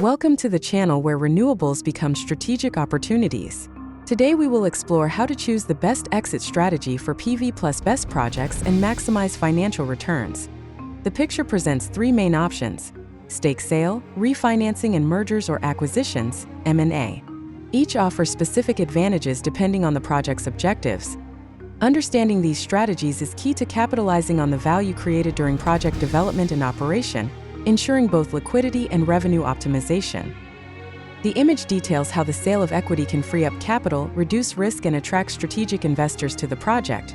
Welcome to the channel where renewables become strategic opportunities. Today we will explore how to choose the best exit strategy for PV plus BESS projects and maximize financial returns. The picture presents three main options: stake sale, refinancing, and mergers or acquisitions, M&A. Each offers specific advantages depending on the project's objectives. Understanding these strategies is key to capitalizing on the value created during project development and operation, ensuring both liquidity and revenue optimization. The image details how the sale of equity can free up capital, reduce risk, and attract strategic investors to the project.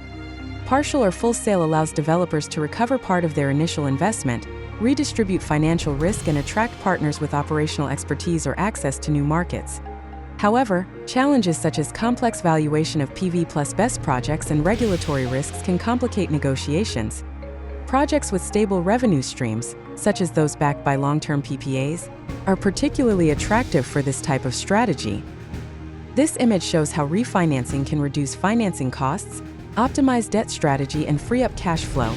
Partial or full sale allows developers to recover part of their initial investment, redistribute financial risk, and attract partners with operational expertise or access to new markets. However, challenges such as complex valuation of PV plus BESS projects and regulatory risks can complicate negotiations. Projects with stable revenue streams, such as those backed by long-term PPAs, are particularly attractive for this type of strategy. This image shows how refinancing can reduce financing costs, optimize debt strategy, and free up cash flow.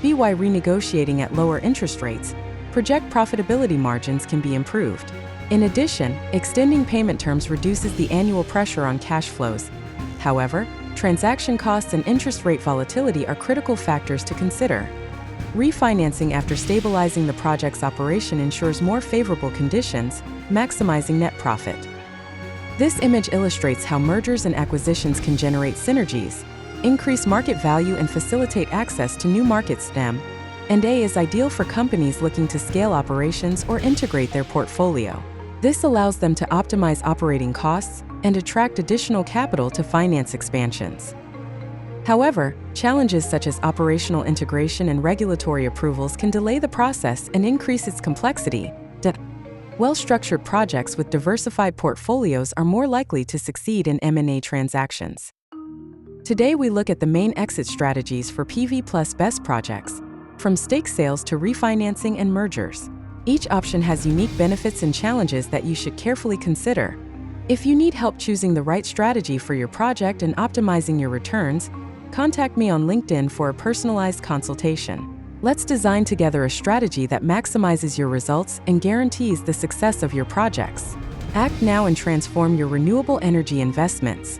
By renegotiating at lower interest rates, project profitability margins can be improved. In addition, extending payment terms reduces the annual pressure on cash flows. However, transaction costs and interest rate volatility are critical factors to consider. Refinancing after stabilizing the project's operation ensures more favorable conditions, maximizing net profit. This image illustrates how mergers and acquisitions can generate synergies, increase market value, and facilitate access to new markets. M&A is ideal for companies looking to scale operations or integrate their portfolio. This allows them to optimize operating costs and attract additional capital to finance expansions. However, challenges such as operational integration and regulatory approvals can delay the process and increase its complexity. Well-structured projects with diversified portfolios are more likely to succeed in M&A transactions. Today we look at the main exit strategies for PV plus BESS projects, from stake sales to refinancing and mergers. Each option has unique benefits and challenges that you should carefully consider. If you need help choosing the right strategy for your project and optimizing your returns, contact me on LinkedIn for a personalized consultation. Let's design together a strategy that maximizes your results and guarantees the success of your projects. Act now and transform your renewable energy investments.